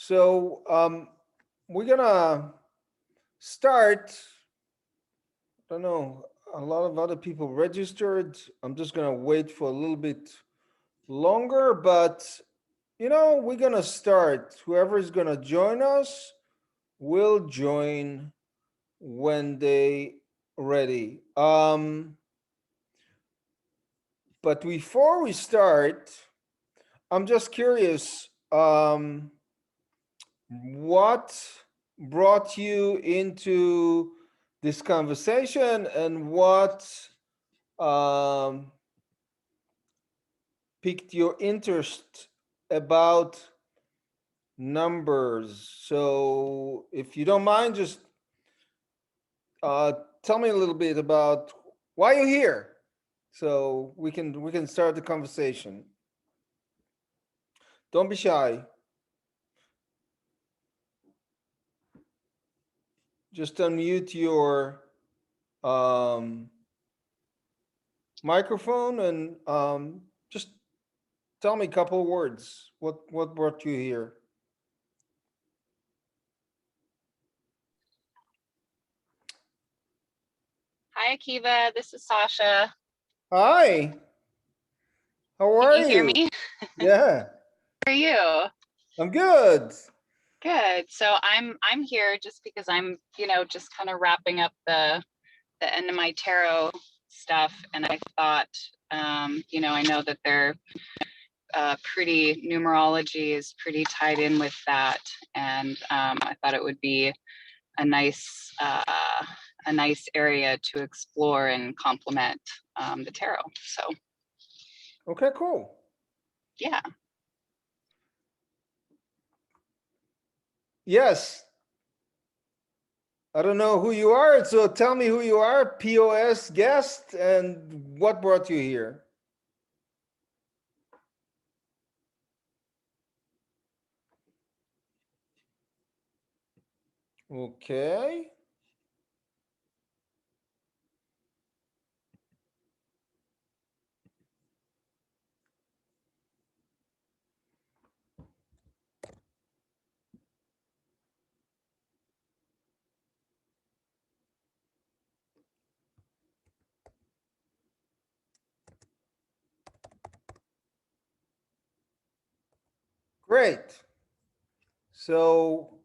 So we're gonna start. I don't know. A lot of other people registered. I'm just gonna wait for a little bit longer, but we're gonna start. Whoever is gonna join us will join when they ready. But before we start, I'm just curious. What brought you into this conversation, and what um, piqued your interest about numbers? So, if you don't mind, just uh, tell me a little bit about why you're here, so we can start the conversation. Don't be shy. Just unmute your um, microphone and just tell me a couple of words. What brought you here? Hi, Akiva. This is Sasha. Hi, how Can are you hear you? me? Yeah, How are you? I'm good. Good. So I'm here just because I'm, just kind of wrapping up the end of my tarot stuff, and I thought, I know that they're pretty numerology is pretty tied in with that, and I thought it would be a nice uh, a nice area to explore and complement the tarot. So Okay, cool. yeah. Yes, I don't know who you are, so tell me who you are, POS guest, and what brought you here. Okay, great. So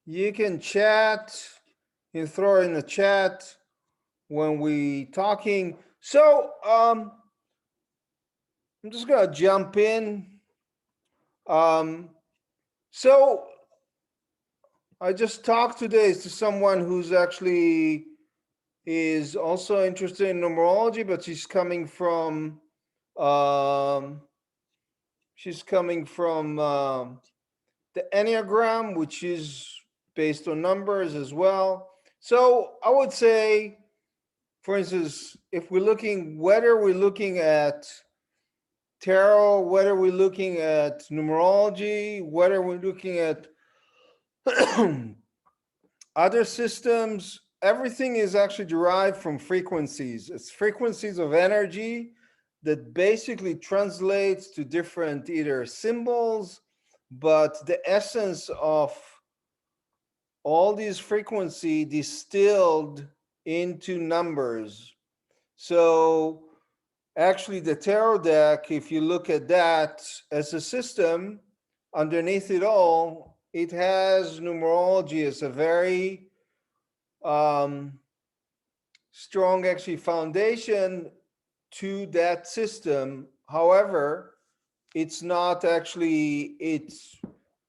you can chat, you throw in the chat when we talking. So I'm just gonna jump in. Um, so I just talked today to someone who's actually is also interested in numerology, but um, she's coming from the Enneagram, which is based on numbers as well. So I would say, for instance, if we're looking, whether we're looking at tarot, whether we're looking at numerology, whether we're looking at other systems, everything is actually derived from frequencies. It's frequencies of energy that basically translates to different either symbols, but the essence of all these frequency distilled into numbers. So actually the tarot deck, if you look at that as a system, underneath it all, it has numerology as a very um, strong actually foundation to that system. However, it's not actually, it's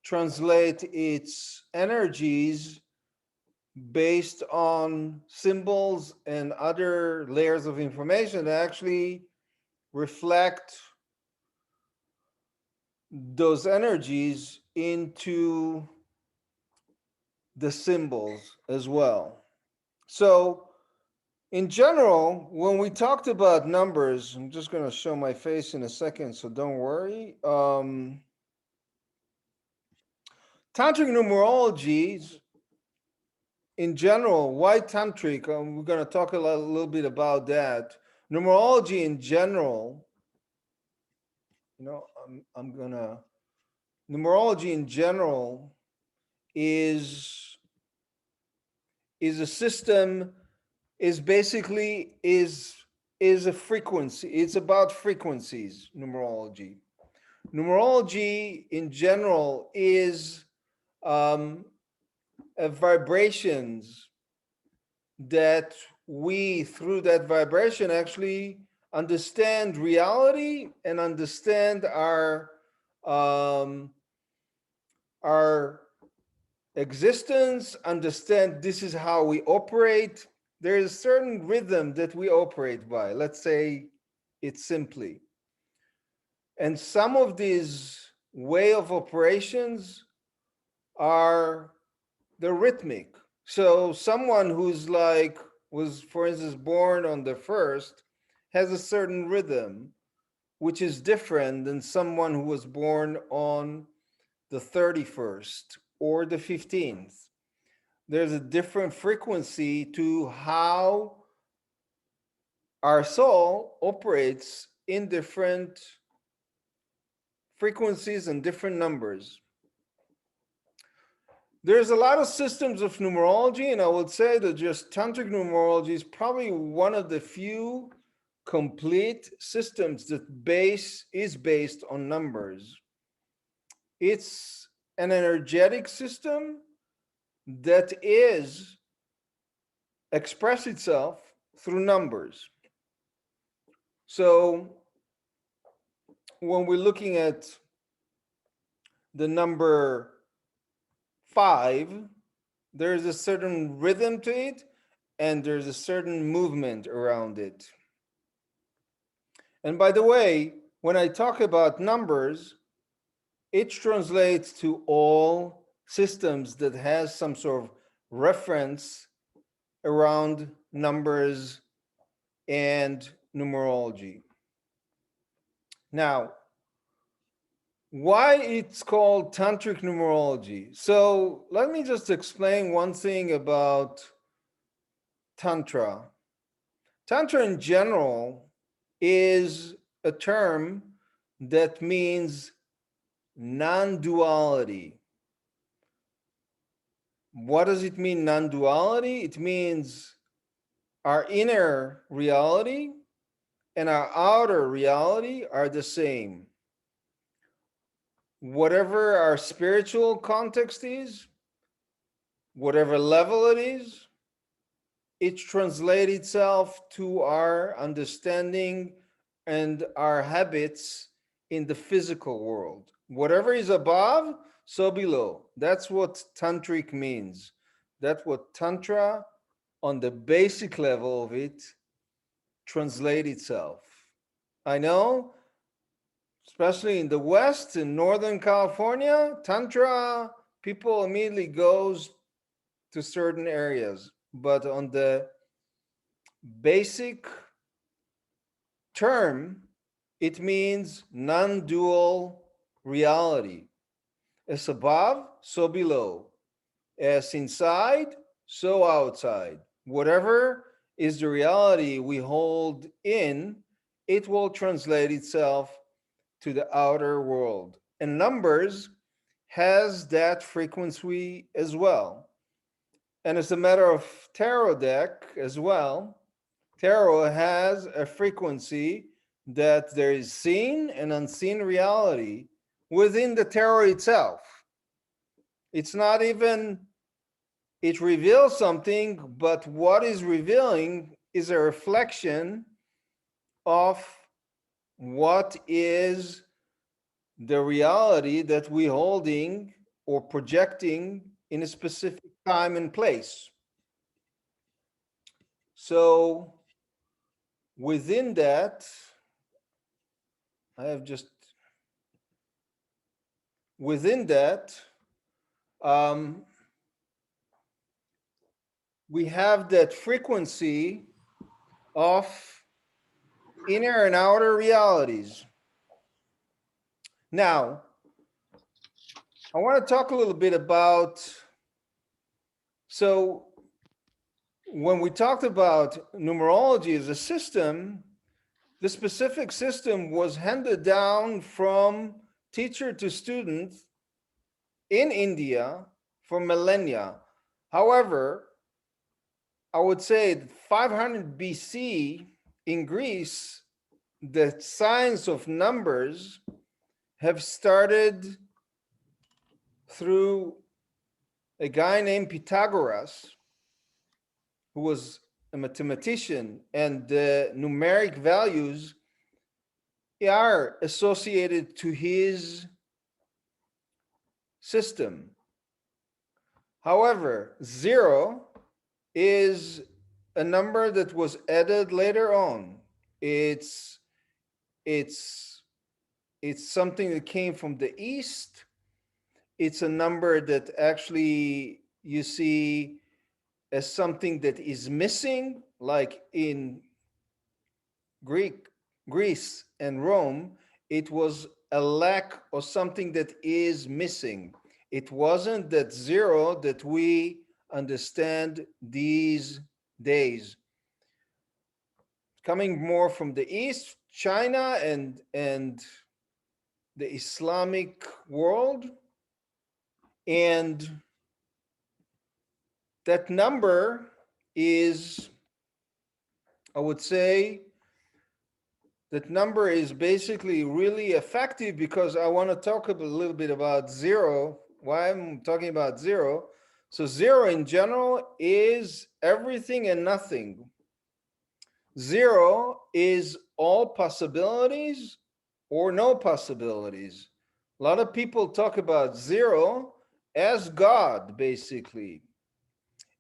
translate its energies based on symbols and other layers of information that actually reflect those energies into the symbols as well. So in general, when we talked about numbers, I'm just going to show my face in a second, so don't worry. Tantric numerology in general, why tantric? We're going to talk a little bit about that. Numerology in general, I'm gonna numerology in general is a system, is basically is a frequency. It's about frequencies. Numerology in general is vibrations that we, through that vibration, actually understand reality and understand um, our existence, understand this is how we operate. There is a certain rhythm that we operate by. Let's say it simply. And some of these way of operations are the rhythmic. So someone who's like was, for instance, born on the first has a certain rhythm, which is different than someone who was born on the 31st or the 15th. There's a different frequency to how our soul operates in different frequencies and different numbers. There's a lot of systems of numerology, and I would say that just Tantric Numerology is probably one of the few complete systems that is based on numbers. It's an energetic system that is express itself through numbers. So when we're looking at the number 5, there's a certain rhythm to it and there's a certain movement around it. And by the way, when I talk about numbers, it translates to all systems that has some sort of reference around numbers and numerology. Now, why it's called Tantric Numerology? So let me just explain one thing about Tantra. Tantra in general is a term that means non-duality. What does it mean, non-duality? It means our inner reality and our outer reality are the same. Whatever our spiritual context is, whatever level it is, it translates itself to our understanding and our habits in the physical world. Whatever is above, so below. That's what tantric means. That's what tantra, on the basic level of it, translate itself. I know, especially in the West, in Northern California, tantra, people immediately goes to certain areas. But on the basic term, it means non-dual reality. As above, so below. As inside, so outside. Whatever is the reality we hold in, it will translate itself to the outer world. And numbers has that frequency as well. And as a matter of tarot deck as well, tarot has a frequency that there is seen and unseen reality within the tarot itself. It's not even, it reveals something, but what is revealing is a reflection of what is the reality that we're holding or projecting in a specific time and place. So within that, I have just, within that, um, we have that frequency of inner and outer realities. Now, I want to talk a little bit about, so when we talked about numerology as a system, the specific system was handed down from teacher to student in India for millennia. However, I would say that 500 BC in Greece, the science of numbers have started through a guy named Pythagoras, who was a mathematician, and the numeric values are associated to his system. However, zero is a number that was added later on. It's it's it's something that came from the east. It's a number that actually you see as something that is missing, like in Greek, Greece and Rome, it was a lack or something that is missing. It wasn't that zero that we understand these days. Coming more from the east, China and the Islamic world, and that number is, I would say, that number is basically really effective because I want to talk a little bit about zero, why I'm talking about zero. So zero in general is everything and nothing. Zero is all possibilities or no possibilities. A lot of people talk about zero as God, basically.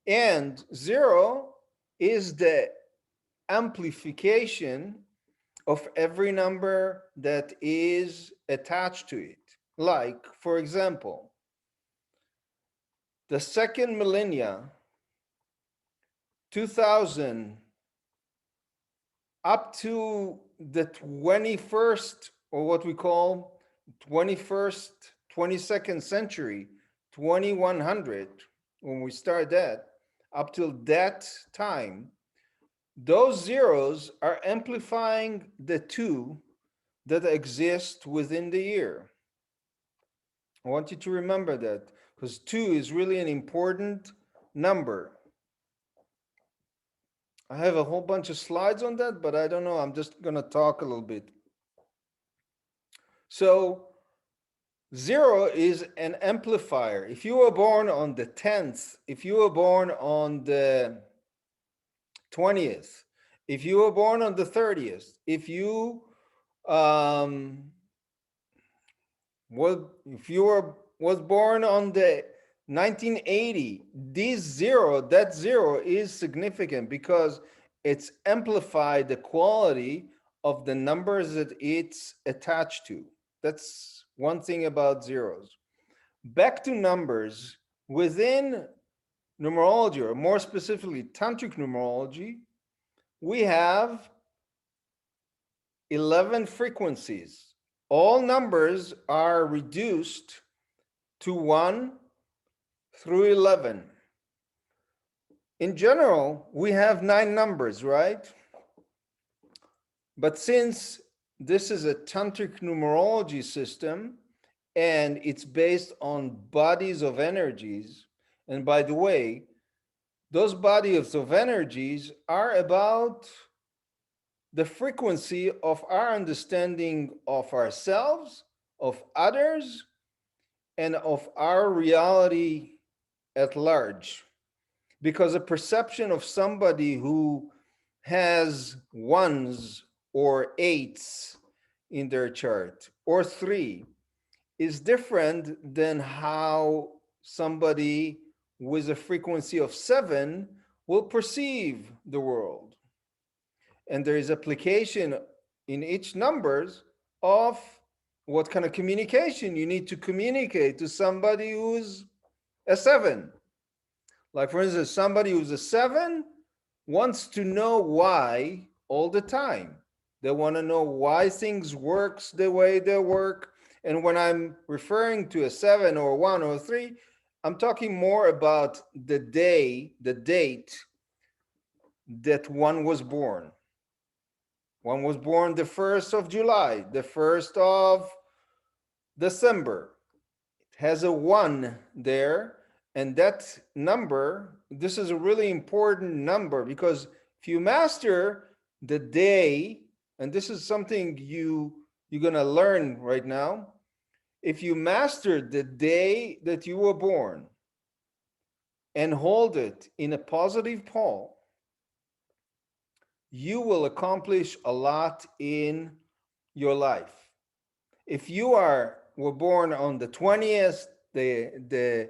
And zero is the amplification of every number that is attached to it. Like, for example, the second millennia, 2000, up to the 21st, or what we call 21st, 22nd century, 2100, when we start that, up till that time, those zeros are amplifying the two that exist within the year. I want you to remember that because two is really an important number. I have a whole bunch of slides on that, but I don't know. I'm just going to talk a little bit. So, zero is an amplifier. If you were born on the 10th, if you were born on the 20th, if you were born on the 30th, if you um, was born on the 1980, that zero is significant because it's amplified the quality of the numbers that it's attached to. That's one thing about zeros. Back to numbers within numerology, or more specifically tantric numerology, we have 11 frequencies. All numbers are reduced to 1 through 11. In general, we have 9 numbers, right? But since this is a tantric numerology system and it's based on bodies of energies, and by the way, those bodies of energies are about the frequency of our understanding of ourselves, of others, and of our reality at large. Because a perception of somebody who has ones or eights in their chart or 3 is different than how somebody with a frequency of 7 will perceive the world. And there is application in each numbers of what kind of communication you need to communicate to somebody who's a 7. Like, for instance, somebody who's a 7 wants to know why all the time. They want to know why things works the way they work. And when I'm referring to a 7 or 1 or 3, I'm talking more about the day, the date that one was born. One was born the 1st of July, the 1st of December. has a 1 there, and that number, this is a really important number, because if you master the day, and this is something you're going to learn right now, if you master the day that you were born and hold it in a positive pole, you will accomplish a lot in your life. If you were born on the 20th, the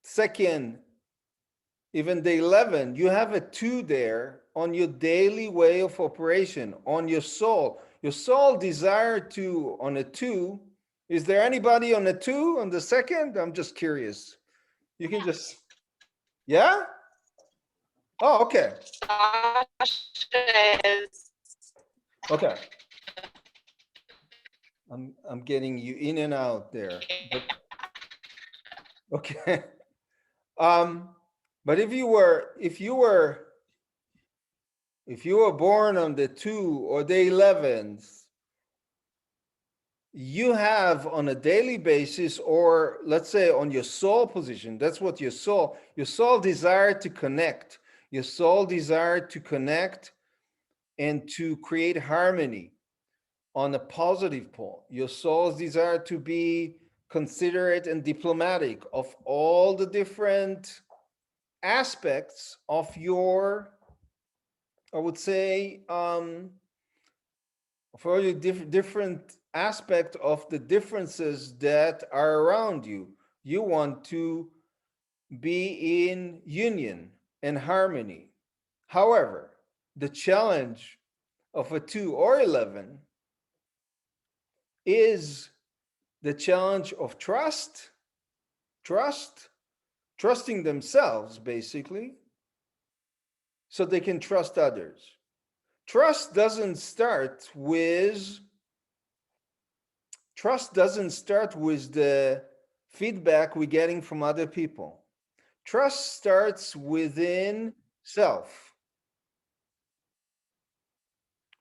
second, even the 11th, you have a 2 there on your daily way of operation, on your soul. Your soul desire to on a 2. Is there anybody on a 2 on the second? I'm just curious. You can just, yeah? Oh, okay. Sasha is. Okay. I'm getting you in and out there. But, okay. But if you were born on the 2 or the 11th, you have on a daily basis, or let's say on your soul position, that's what your soul desire to connect. Your soul desire to connect and to create harmony on a positive pole. Your soul's desire to be considerate and diplomatic of all the different aspects of your, I would say, for your different aspect of the differences that are around you. You want to be in union and harmony. However, the challenge of a 2 or 11 is the challenge of trust, trusting themselves, basically, so they can trust others. Trust doesn't start with the feedback we're getting from other people. Trust starts within self,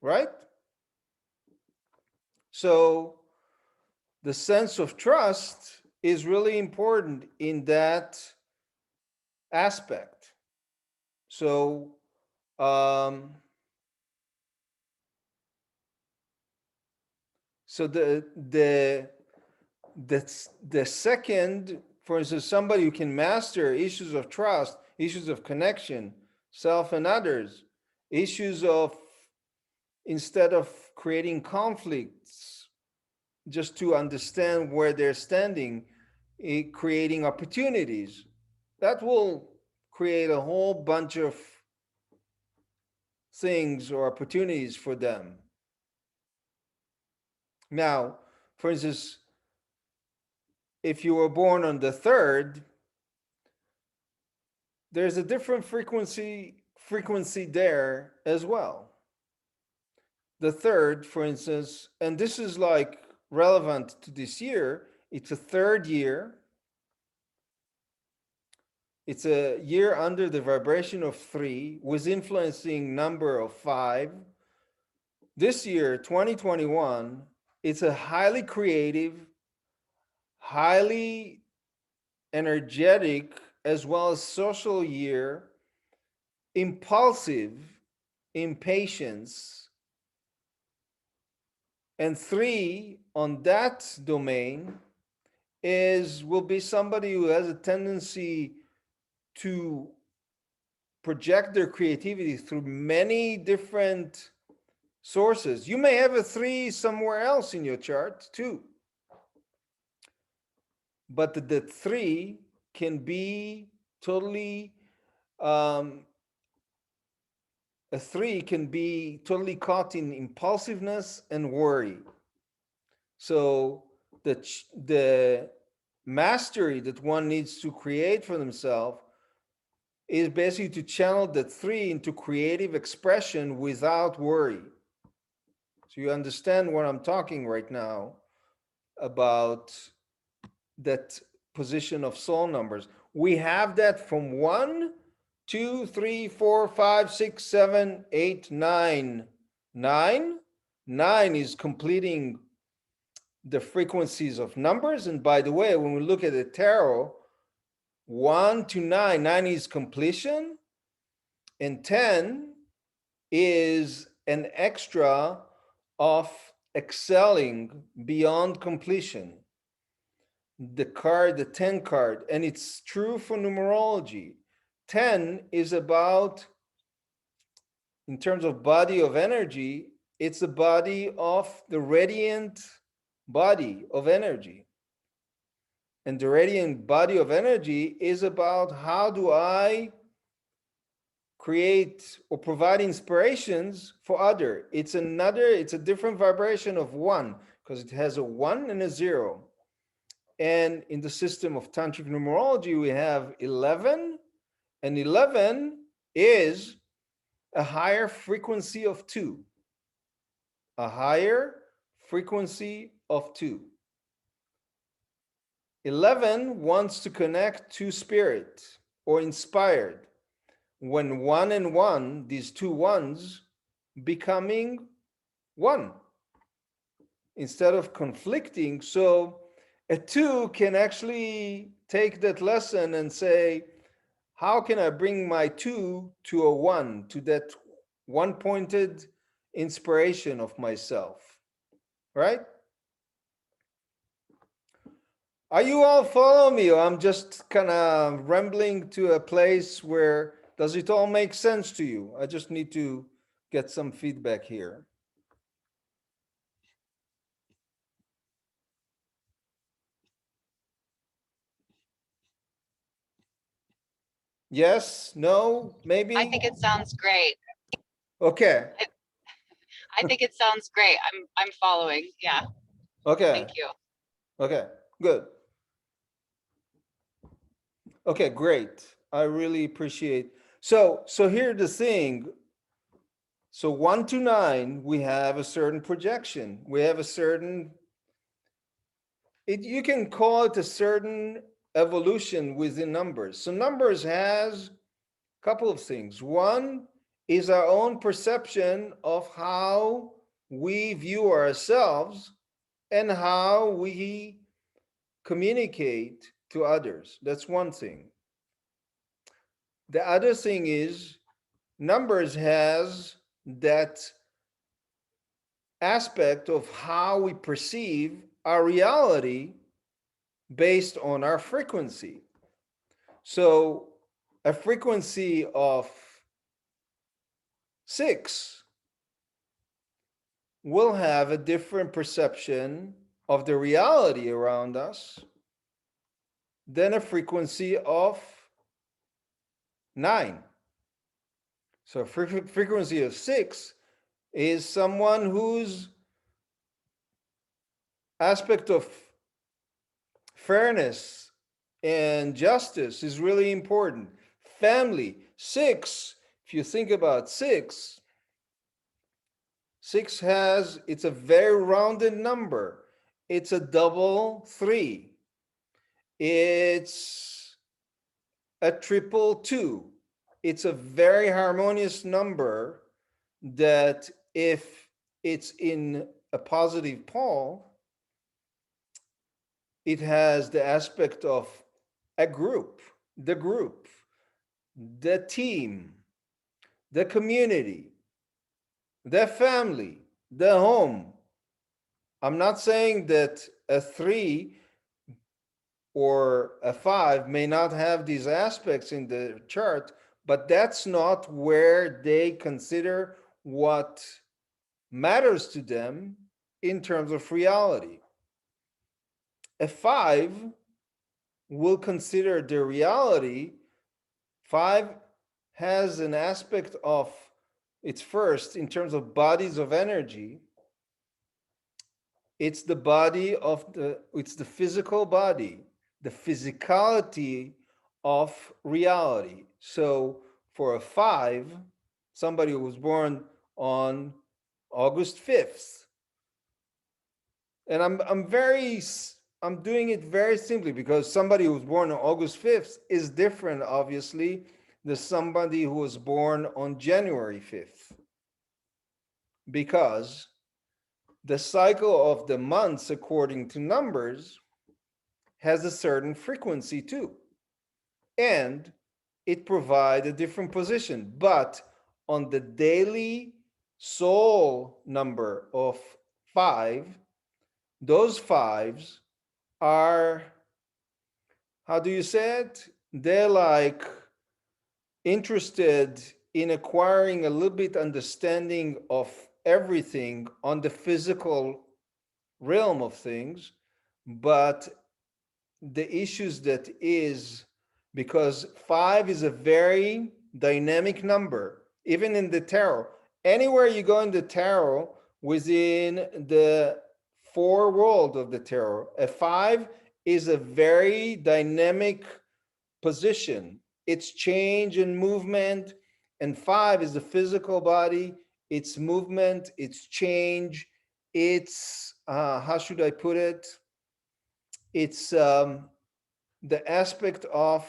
right? So the sense of trust is really important in that aspect. So so the second, for instance, somebody who can master issues of trust, issues of connection, self and others, issues of, instead of creating conflicts, just to understand where they're standing, creating opportunities, that will create a whole bunch of things or opportunities for them. Now, for instance, if you were born on the 3rd, there's a different frequency there as well. The 3rd, for instance, and this is like relevant to this year, it's a 3rd year. It's a year under the vibration of 3 with influencing number of 5. This year, 2021, it's a highly creative, highly energetic, as well as social year, impulsive, impatience, and 3 on that domain will be somebody who has a tendency to project their creativity through many different sources. You may have a 3 somewhere else in your chart too, but the 3 can be totally a 3 can be totally caught in impulsiveness and worry. So the mastery that one needs to create for themselves is basically to channel the 3 into creative expression without worry. So you understand what I'm talking right now about that position of soul numbers. We have that from 1, 2, 3, 4, 5, 6, 7, 8, 9. 9 is completing the frequencies of numbers. And by the way, when we look at the tarot, 1 to 9, 9 is completion, and 10 is an extra of excelling beyond completion. The card, the 10 card, and it's true for numerology. 10 is about, in terms of body of energy, it's the body of the radiant body of energy. And the radiant body of energy is about how do I create or provide inspirations for other. It's a different vibration of one, because it has a 1 and a 0. And in the system of Tantric Numerology, we have 11, and 11 is a higher frequency of 2. A higher frequency of 2. 11 wants to connect to spirit or inspired. When 1 and 1, these two ones becoming 1 instead of conflicting. So a 2 can actually take that lesson and say, how can I bring my 2 to a 1, to that one-pointed inspiration of myself, right? Are you all following me, or I'm just kind of rambling to a place where, does it all make sense to you? I just need to get some feedback here. Yes, no, I maybe? think it sounds great. Okay, I, I think it sounds great. I'm following. Yeah. okay, Thank you. okay, good. Okay, great. I really appreciate. So here's the thing. So 1 to 9, we have a certain projection. We have a certain, you can call it a certain evolution within numbers. So numbers has a couple of things. One is our own perception of how we view ourselves and how we communicate to others. That's one thing. The other thing is numbers has that aspect of how we perceive our reality based on our frequency. So a frequency of 6 will have a different perception of the reality around us than a frequency of 9. So a frequency of 6 is someone whose aspect of fairness and justice is really important. Family, 6, if you think about 6, 6 has, it's a very rounded number. It's a double 3. It's a triple 2. It's a very harmonious number that if it's in a positive pole, it has the aspect of a group, the group, the team, the community, the family, the home. I'm not saying that a 3 or a 5 may not have these aspects in the chart, but that's not where they consider what matters to them in terms of reality. A 5 will consider the reality. 5 has an aspect of its first in terms of bodies of energy. It's the body of it's the physical body, the physicality of reality. So for a 5, somebody who was born on August 5th, and I'm doing it very simply because somebody who was born on August 5th is different, obviously, than somebody who was born on January 5th. Because the cycle of the months according to numbers has a certain frequency too. And it provides a different position. But on the daily soul number of 5, those fives are, how do you say it? They're like interested in acquiring a little bit understanding of everything on the physical realm of things, but the issues that is, because 5 is a very dynamic number, even in the tarot. Anywhere you go in the tarot, within the four world of the tarot, a 5 is a very dynamic position. It's change and movement, and 5 is the physical body. It's movement, it's change, it's how should I put it, it's the aspect of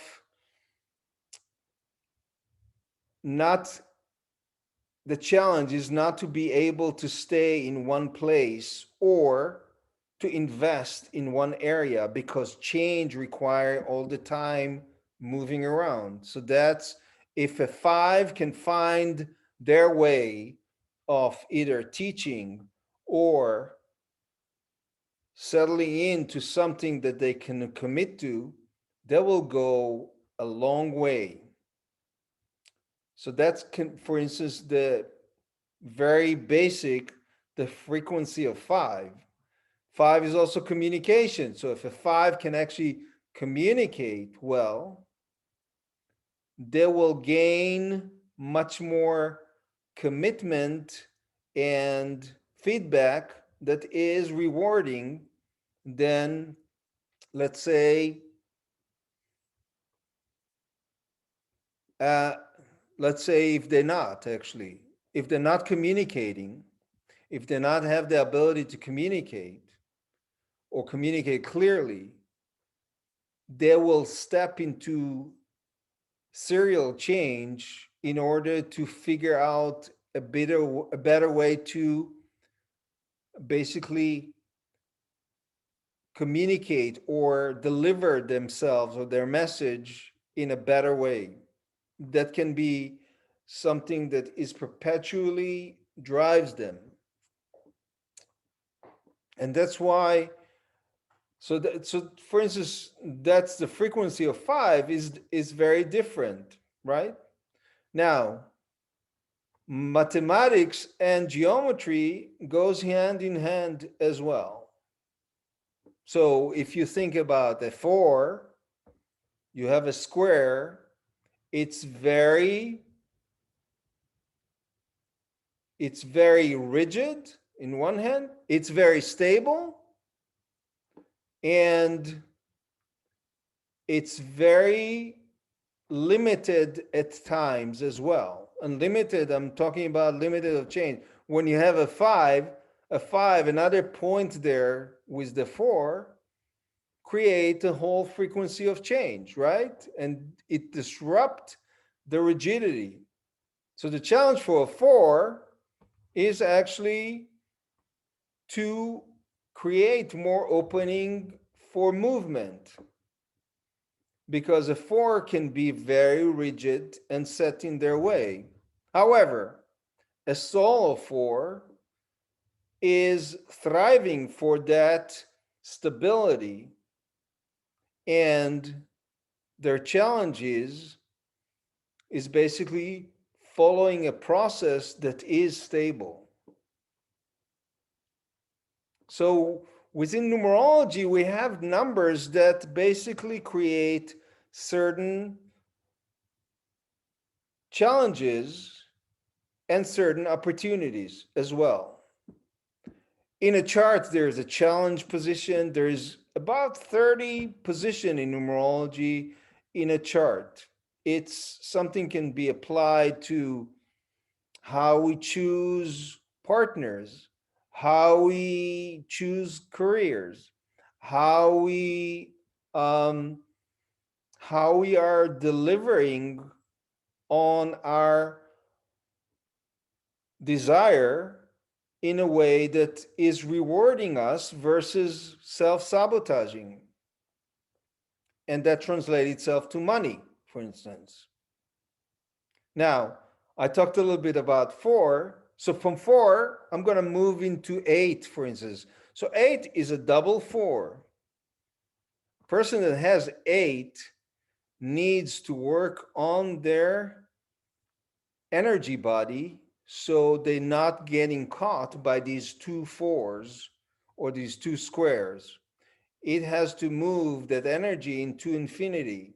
not, the challenge is not to be able to stay in one place or to invest in one area, because change require all the time moving around. So that's, if a 5 can find their way of either teaching or settling into something that they can commit to, they will go a long way. So that's, for instance, the very basic, the frequency of 5. 5 is also communication. So if a 5 can actually communicate well, they will gain much more commitment and feedback that is rewarding than, let's say, uh, if they're not actually, if they're not communicating, if they not have the ability to communicate or communicate clearly, they will step into serial change in order to figure out a better way to basically communicate or deliver themselves or their message in a better way. That can be something that is perpetually drives them. And that's why, so for instance, that's the frequency of 5 is very different, right? Now, mathematics and geometry goes hand in hand as well. So if you think about a 4, you have a square, it's very rigid in one hand, it's very stable, and it's very limited at times as well. Unlimited, I'm talking about limited of change. When you have a 5, another point there with the 4 create a whole frequency of change, right? And it disrupt the rigidity. So the challenge for a 4 is actually to create more opening for movement, because a 4 can be very rigid and set in their way. However, a soul of 4 is thriving for that stability, and their challenge is basically following a process that is stable. So within numerology, we have numbers that basically create certain challenges and certain opportunities as well. In a chart, there's a challenge position. There's about 30 position in numerology in a chart. It's something can be applied to how we choose partners, how we choose careers, how we um, how we are delivering on our desire in a way that is rewarding us versus self-sabotaging. And that translates itself to money, for instance. Now, I talked a little bit about four. So from four, I'm going to move into eight, for instance. So eight is a double four. A person that has eight needs to work on their energy body so they're not getting caught by these two fours or these two squares. It has to move that energy into infinity,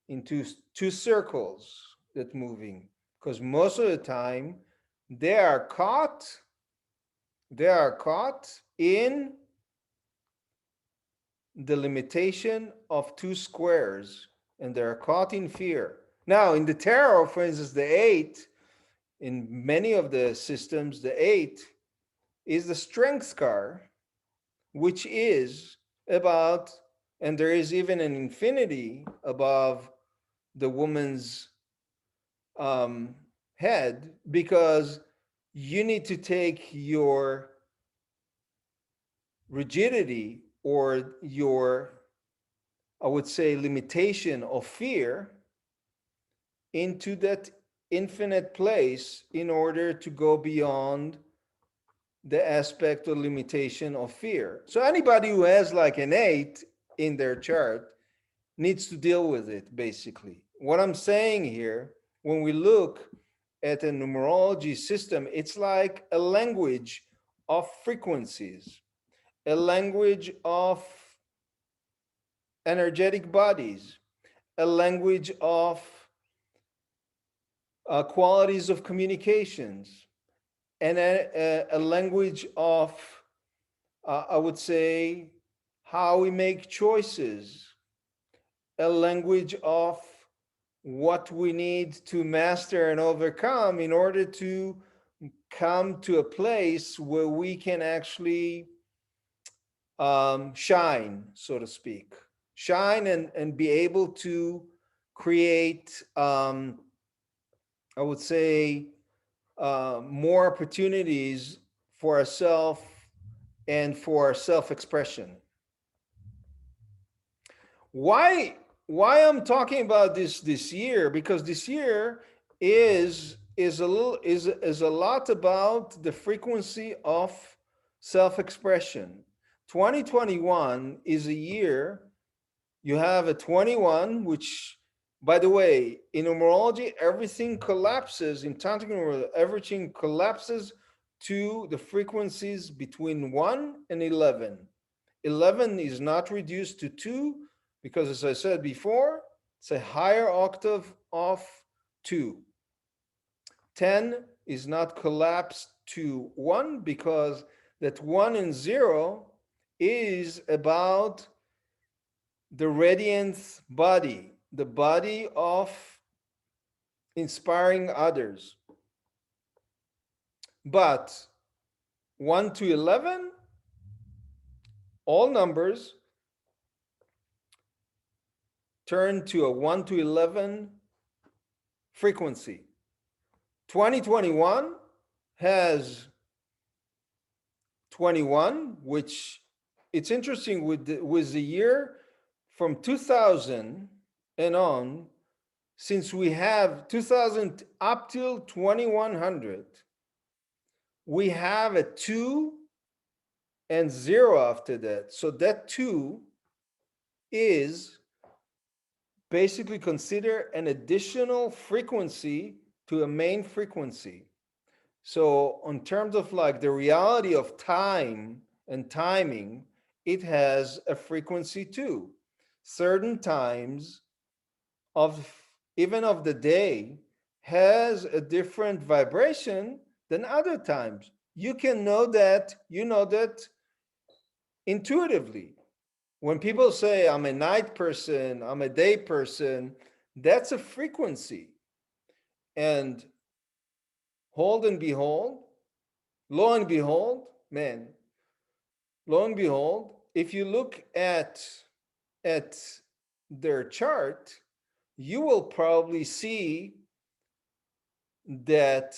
into two circles that moving, because most of the time they are caught they are caught in the limitation of two squares, and they're caught in fear. Now in the tarot, for instance, the eight, in many of the systems, the eight is the strength card, which is about, and there is even an infinity above the woman's um, head, because you need to take your rigidity or your, I would say, limitation of fear into that infinite place in order to go beyond the aspect or limitation of fear. So anybody who has like an eight in their chart needs to deal with it, basically. What I'm saying here, when we look at a numerology system, it's like a language of frequencies, a language of energetic bodies, a language of qualities of communications, and a language of, I would say, how we make choices, a language of what we need to master and overcome in order to come to a place where we can actually shine, so to speak, shine and be able to create, I would say, more opportunities for ourselves and for self-expression. Why I'm talking about this year? Because this year is a lot about the frequency of self-expression. 2021 is a year. You have a 21, which, by the way, in numerology, everything collapses. In Tantric Numerology, everything collapses to the frequencies between 1 and 11. 11 is not reduced to 2 because, as I said before, it's a higher octave of 2. 10 is not collapsed to 1 because that 1 and 0 is about the radiant body, the body of inspiring others. But 1 to 11, all numbers turn to a 1 to 11 frequency. 2021 has 21, which it's interesting with the year from 2000 and on, since we have 2000 up till 2100, we have a 2 and 0 after that. So that 2 is basically consider an additional frequency to a main frequency. So in terms of like the reality of time and timing, it has a frequency too. Certain times of, even of the day, has a different vibration than other times. You know that intuitively. When people say I'm a night person, I'm a day person, that's a frequency. And hold and behold, lo and behold, man, lo and behold, if you look at their chart, you will probably see that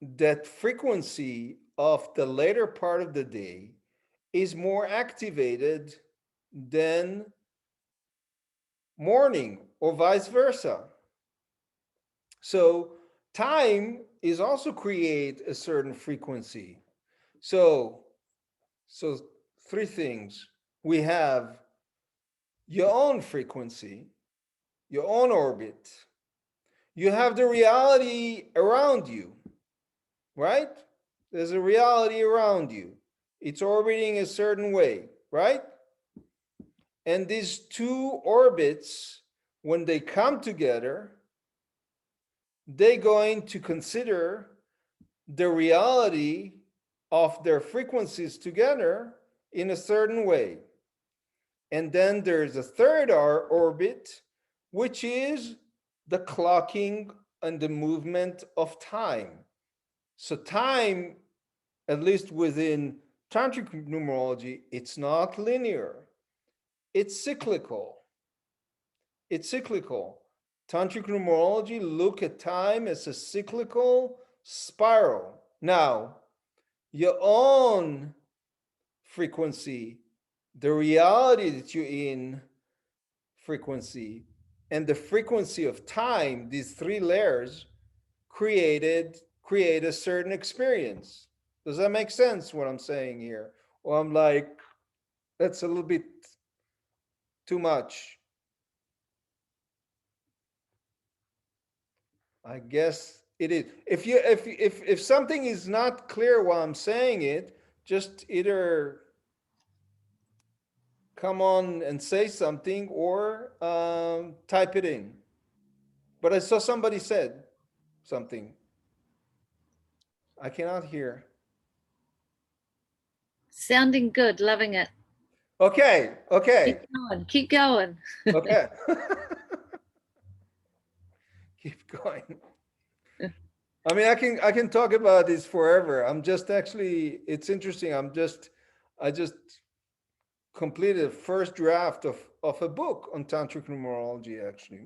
that frequency of the later part of the day is more activated than morning, or vice versa. So time is also create a certain frequency. So so three things. We have your own frequency, your own orbit. You have the reality around you, right? There's a reality around you. It's orbiting a certain way, right? And these two orbits, when they come together, they're going to consider the reality of their frequencies together in a certain way. And then there's a third orbit, which is the clocking and the movement of time. So time, at least within Tantric numerology, it's not linear. It's cyclical. It's cyclical. Tantric numerology look at time as a cyclical spiral. Now, your own frequency, the reality that you're in, frequency, and the frequency of time, these three layers create a certain experience. Does that make sense what I'm saying here? Or I'm like, that's a little bit too much. I guess it is. If something is not clear while I'm saying it, just either come on and say something or type it in. But I saw somebody said something. I cannot hear. Sounding good, loving it. Okay, okay, Keep going. okay. Keep going. I mean, I can talk about this forever. I'm just actually, it's interesting. I just completed a first draft of a book on tantric numerology actually.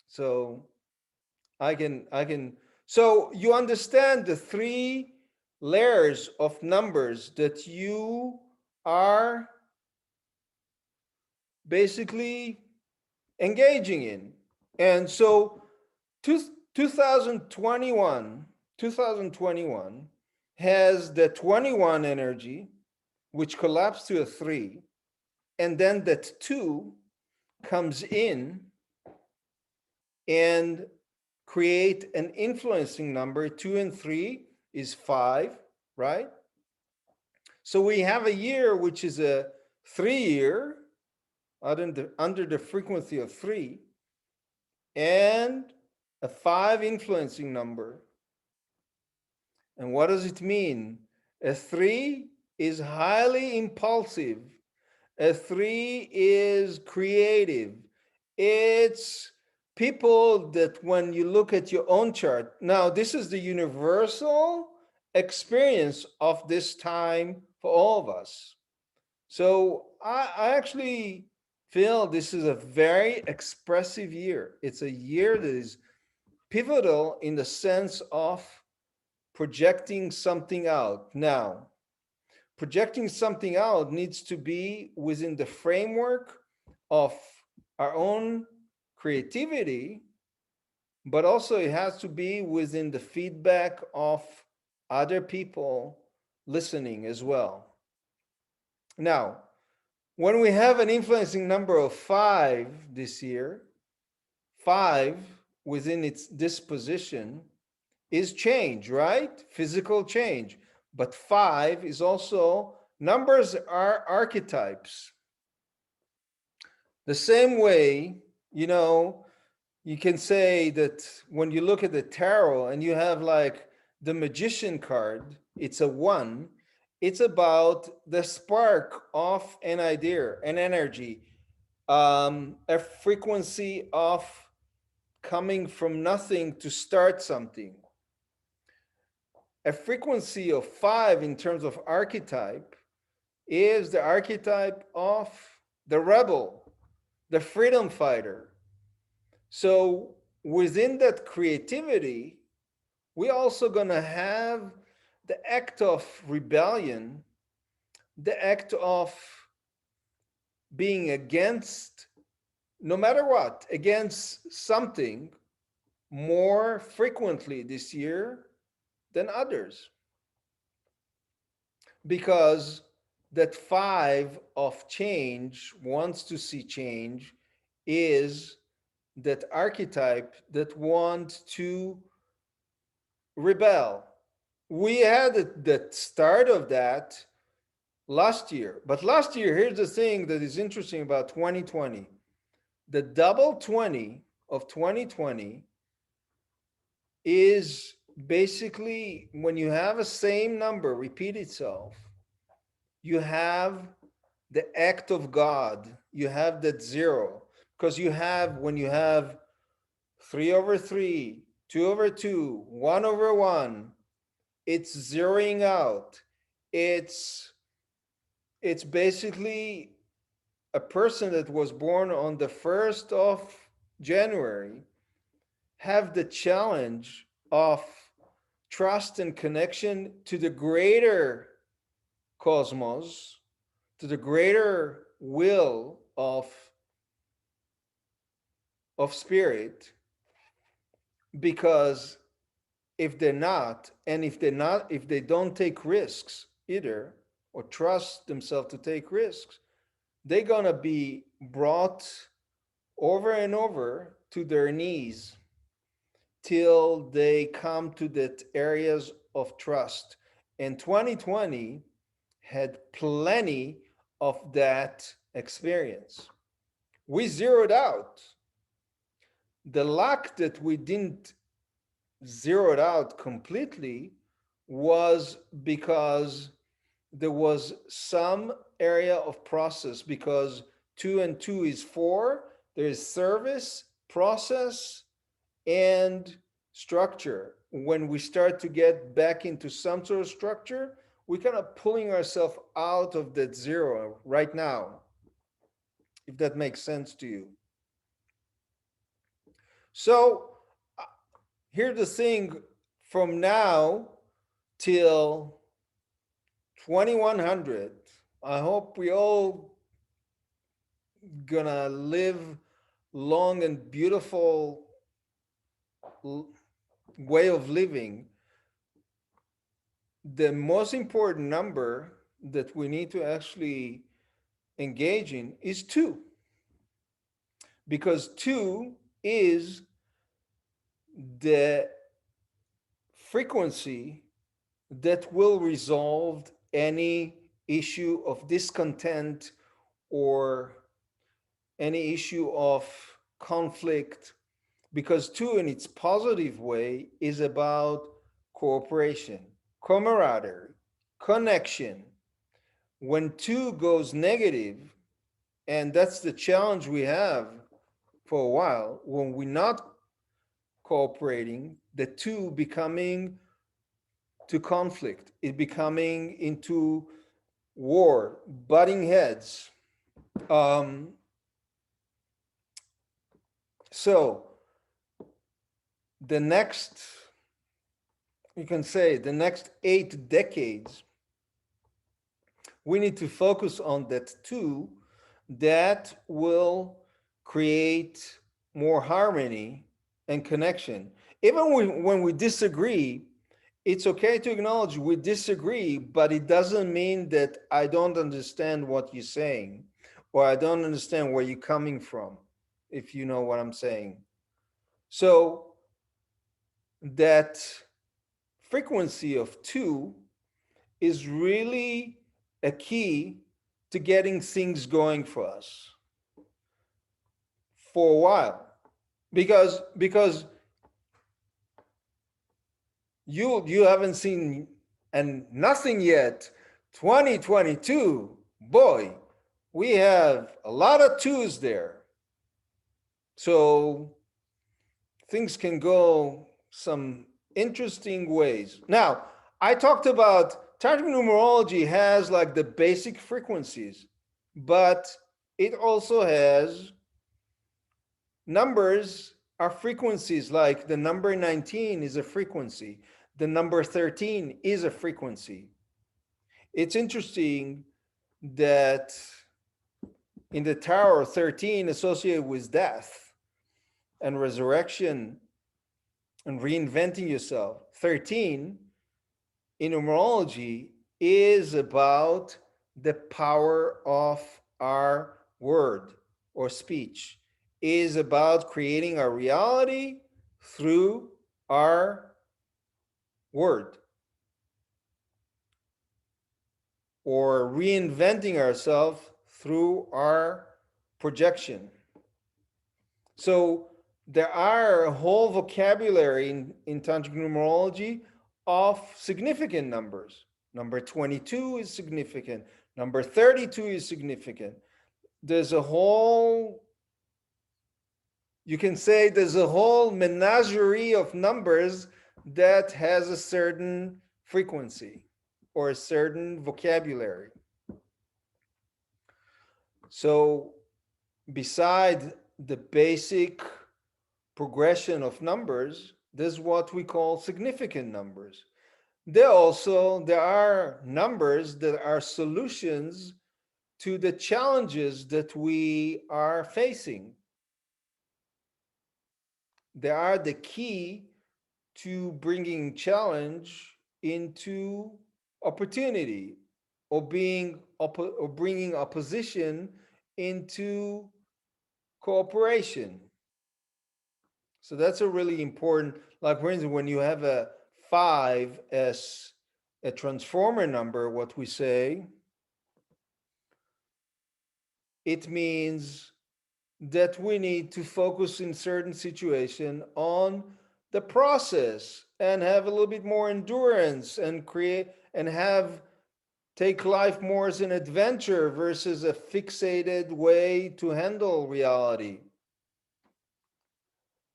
So I can so you understand the three layers of numbers that you are basically engaging in. And so two, 2021 2021 has the 21 energy, which collapsed to a 3, and then that 2 comes in and create an influencing number. 2 and 3 is 5, right? So we have a year which is a 3-year under the frequency of 3, and a 5 influencing number. And what does it mean? A 3 is highly impulsive. A 3 is creative. It's people that when you look at your own chart, now this is the universal experience of this time for all of us. So I actually feel this is a very expressive year. It's a year that is pivotal in the sense of projecting something out. Now, projecting something out needs to be within the framework of our own creativity, but also it has to be within the feedback of other people listening as well. Now, when we have an influencing number of 5 this year, 5 within its disposition is change, right? Physical change. But 5 is also, numbers are archetypes. The same way, you know, you can say that when you look at the tarot and you have like the magician card, it's a 1. It's about the spark of an idea, an energy, a frequency of coming from nothing to start something. A frequency of 5 in terms of archetype is the archetype of the rebel, the freedom fighter. So within that creativity, we're also going to have the act of rebellion, the act of being against, no matter what, against something more frequently this year than others. Because that five of change wants to see change is that archetype that wants to rebel. We had the start of that last year. But last year, here's the thing that is interesting about 2020. The double 20 of 2020 is basically when you have a same number repeat itself, you have the act of God, you have that zero. Because you have, when you have 3 over 3, 2 over 2, 1 over 1, it's zeroing out. It's basically a person that was born on the 1st of January have the challenge of trust and connection to the greater cosmos, to the greater will of spirit, because if they're not, and if they don't take risks either, or trust themselves to take risks, they're gonna be brought over and over to their knees till they come to that areas of trust. And 2020 had plenty of that experience. We zeroed out. The luck that we didn't zero it out completely was because there was some area of process, because 2 and 2 is 4. There is service, process, and structure. When we start to get back into some sort of structure, we're kind of pulling ourselves out of that zero right now, if that makes sense to you. So here's the thing, from now till 2100, I hope we all gonna live long and beautiful way of living. The most important number that we need to actually engage in is 2, because 2 is the frequency that will resolve any issue of discontent or any issue of conflict, because 2 in its positive way is about cooperation, camaraderie, connection. When 2 goes negative, and that's the challenge we have for a while, when we're not cooperating, the 2 becoming to conflict, it becoming into war, butting heads. So the next, you can say the next 8 decades, we need to focus on that 2 that will create more harmony and connection. Even when we disagree, it's okay to acknowledge we disagree, but it doesn't mean that I don't understand what you're saying, or I don't understand where you're coming from, if you know what I'm saying. So that frequency of 2 is really a key to getting things going for us for a while, because you haven't seen and nothing yet. 2022, boy, we have a lot of 2s there, so things can go some interesting ways. Now, I talked about Tantric Numerology has like the basic frequencies, but it also has numbers are frequencies. Like the number 19 is a frequency. the number 13 is a frequency. It's interesting that in the Tower, 13 associated with death and resurrection and reinventing yourself. 13 in numerology is about the power of our word or speech, is about creating our reality through our word, or reinventing ourselves through our projection. So there are a whole vocabulary in Tantric Numerology of significant numbers. Number 22 is significant. Number 32 is significant. There's a whole, you can say there's a whole menagerie of numbers that has a certain frequency or a certain vocabulary. So beside the basic progression of numbers, there's what we call significant numbers. There are numbers that are solutions to the challenges that we are facing. They are the key to bringing challenge into opportunity, or bringing opposition into cooperation. So that's a really important, like for instance, when you have a 5 as a transformer number, what we say, it means that we need to focus in certain situation on the process and have a little bit more endurance and create and have take life more as an adventure versus a fixated way to handle reality.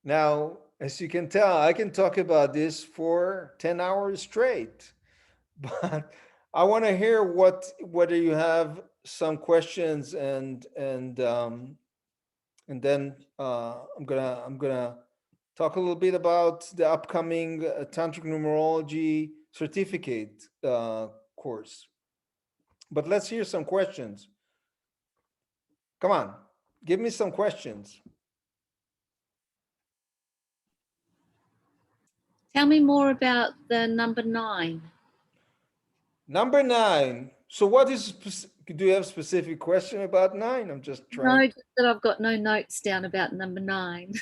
Now, as you can tell, I can talk about this for 10 hours straight, but I want to hear whether you have some questions, and then I'm gonna talk a little bit about the upcoming Tantric Numerology certificate course. But let's hear some questions. Come on, give me some questions. Tell me more about the number 9. Number 9. So what is, do you have specific question about 9? I'm just trying. No, just that I've got no notes down about number 9.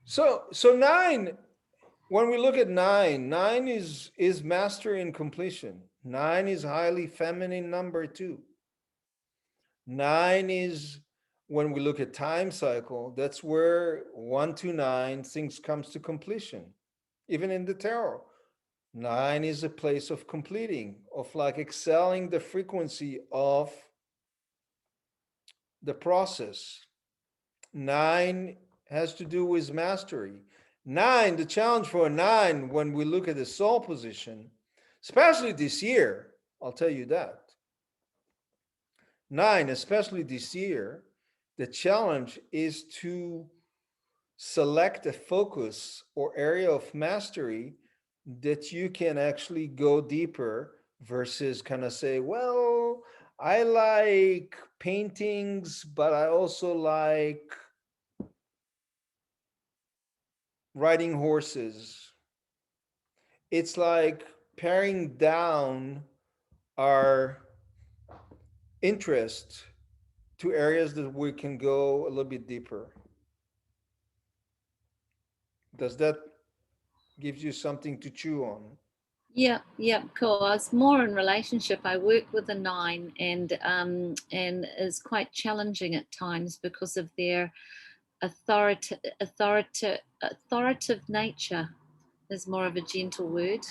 So 9, when we look at 9, 9 is mastery and completion. 9 is highly feminine number too. 9 is, when we look at time cycle, that's where 1 to 9 things comes to completion. Even in the tarot, 9 is a place of completing, of like excelling the frequency of the process. 9 has to do with mastery. 9, the challenge for 9 when we look at the soul position, especially this year, I'll tell you that. 9, especially this year, the challenge is to select a focus or area of mastery that you can actually go deeper versus kind of say, well, I like paintings, but I also like riding horses. It's like paring down our interest to areas that we can go a little bit deeper. Does that give you something to chew on? Yeah, cool. I was more in relationship. I work with a 9, and is quite challenging at times because of their authoritative nature. Is more of a gentle word.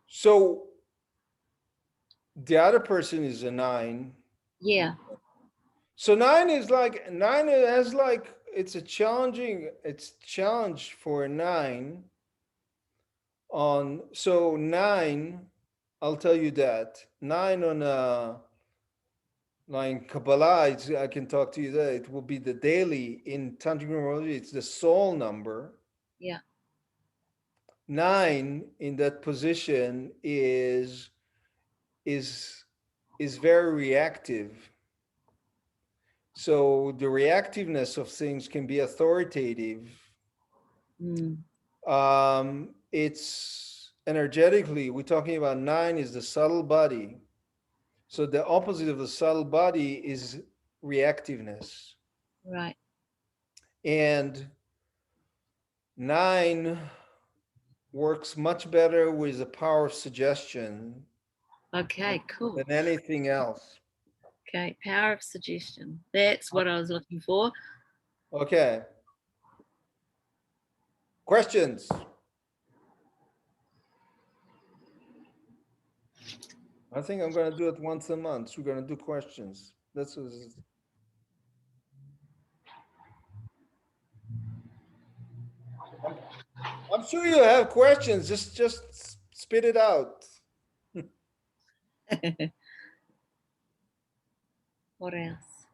So the other person is a 9. Yeah. So 9 is like, 9 has like, it's challenge for a 9 on, so 9, I'll tell you that 9 on like Kabbalah, I can talk to you that it will be the daily. In Tantric Numerology, it's the soul number. Yeah. 9 in that position is is very reactive. So the reactiveness of things can be authoritative. Mm, It's energetically, we're talking about 9 is the subtle body. So the opposite of the subtle body is reactiveness. right. And 9 works much better with the power of suggestion Okay, cool. than anything else. Okay, power of suggestion. That's what I was looking for. Okay. Questions? I think I'm going to do it once a month. We're going to do questions. That's what I'm, I'm sure you have questions. Just spit it out. What else?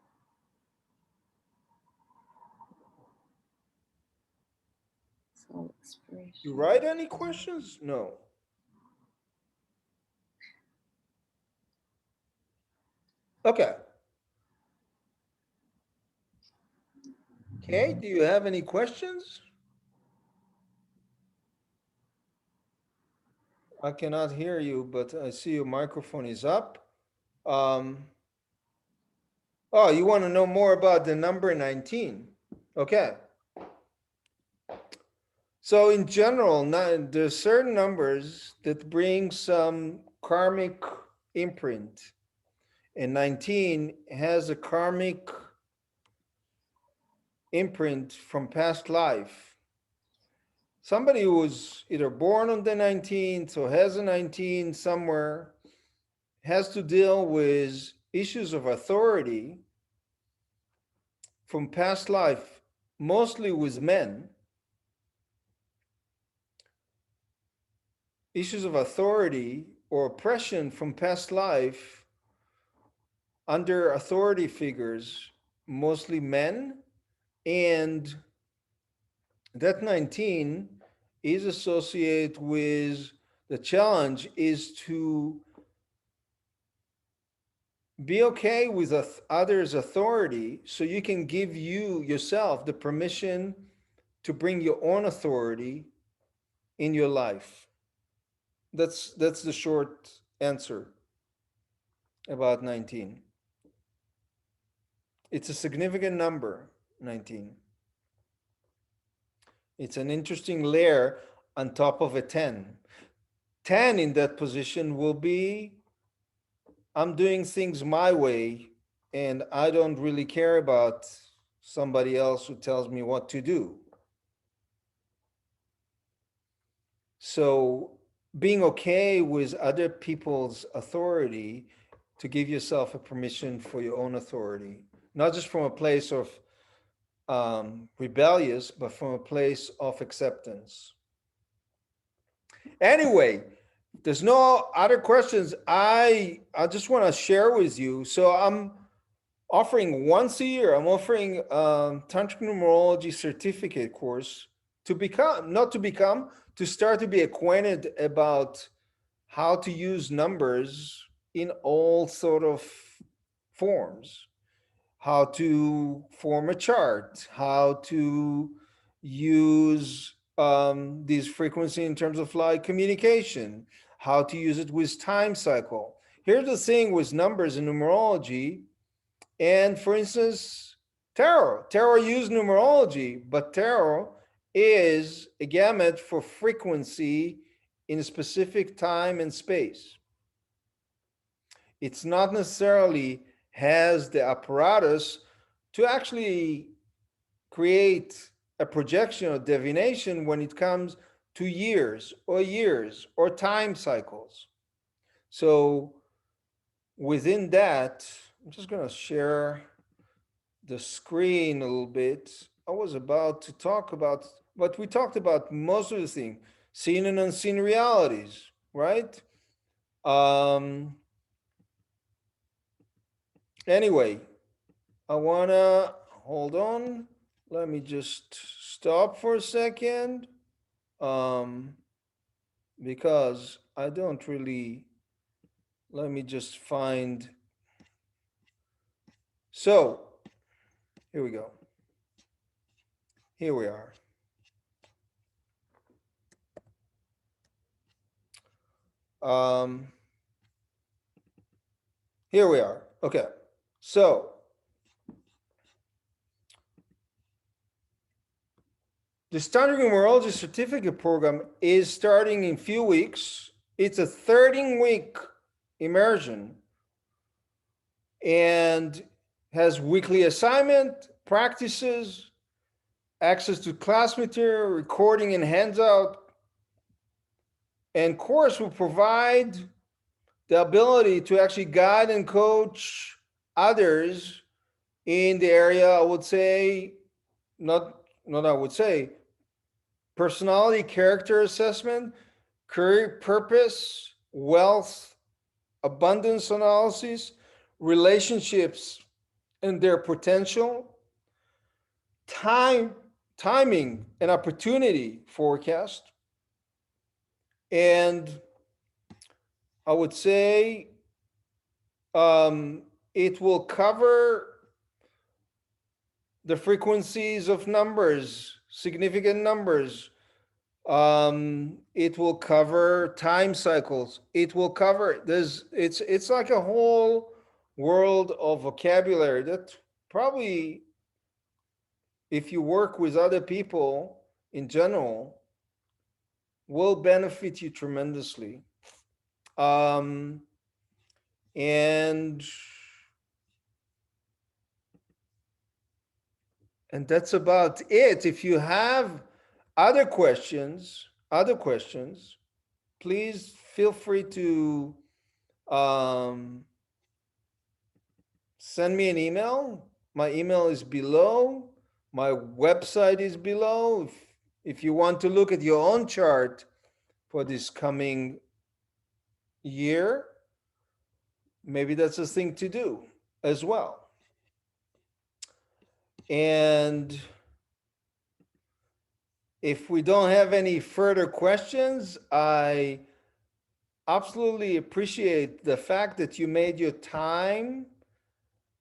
Soul You expression. write any questions? No. Okay. Okay. Do you have any questions? I cannot hear you, but I see your microphone is up. Um, oh, you want to know more about the number 19? Okay. So in general, there's certain numbers that bring some karmic imprint, and 19 has a karmic imprint from past life. Somebody who was either born on the 19th or has a 19 somewhere has to deal with issues of authority from past life, mostly with men, issues of authority or oppression from past life under authority figures, mostly men, and that 19 is associated with the challenge is to be okay with others' authority so you can give you yourself the permission to bring your own authority in your life. That's the short answer about 19. It's a significant number, 19. It's an interesting layer on top of a 10. 10 in that position will be I'm doing things my way and I don't really care about somebody else who tells me what to do. So being okay with other people's authority to give yourself a permission for your own authority, not just from a place of rebellious, but from a place of acceptance. Anyway, there's no other questions. I just want to share with you. So I'm offering once a year. I'm offering Tantric Numerology certificate course to become, not to become, to start to be acquainted about how to use numbers in all sort of forms, how to form a chart, how to use these frequency in terms of like communication, how to use it with time cycle. Here's the thing with numbers and numerology, and for instance, tarot. Tarot use numerology, but tarot is a gamut for frequency in a specific time and space. It's not necessarily has the apparatus to actually create a projection or divination when it comes to years or time cycles. So within that, I'm just going to share the screen a little bit. I was about to talk about what we talked about most of the thing, seen and unseen realities, right? Um, anyway, I wanna hold on. Let me just stop for a second. Um, because I don't really, let me just find. So here we go. Here we are. Um, Here we are. Okay. So the Tantric Numerology certificate program is starting in a few weeks. It's a 13-week immersion and has weekly assignment, practices, access to class material, recording and handout, and course will provide the ability to actually guide and coach others in the area, I would say, not I would say, personality character assessment, career purpose, wealth, abundance analysis, relationships and their potential, timing and opportunity forecast, and I would say it will cover the frequencies of numbers, significant numbers. It will cover time cycles. It will cover it's like a whole world of vocabulary that probably, if you work with other people in general, will benefit you tremendously. Um, and that's about it. If you have other questions, please feel free to um, send me an email. My email is below. My website is below. If you want to look at your own chart for this coming year, maybe that's a thing to do as well. And if we don't have any further questions, I absolutely appreciate the fact that you made your time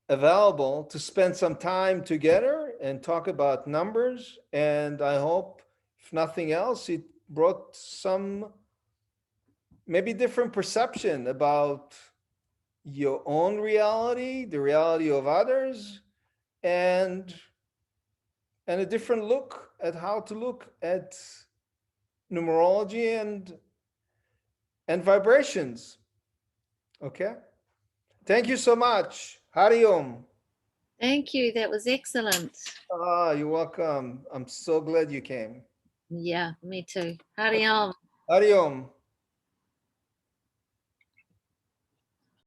available to spend some time together and talk about numbers. And I hope, if nothing else, it brought some maybe different perception about your own reality, the reality of others, and a different look at how to look at numerology and vibrations. Okay. Thank you so much. Hari Om. Thank you. That was excellent. Ah, you're welcome. I'm so glad you came. Yeah, me too. Hari Om. Hari Om.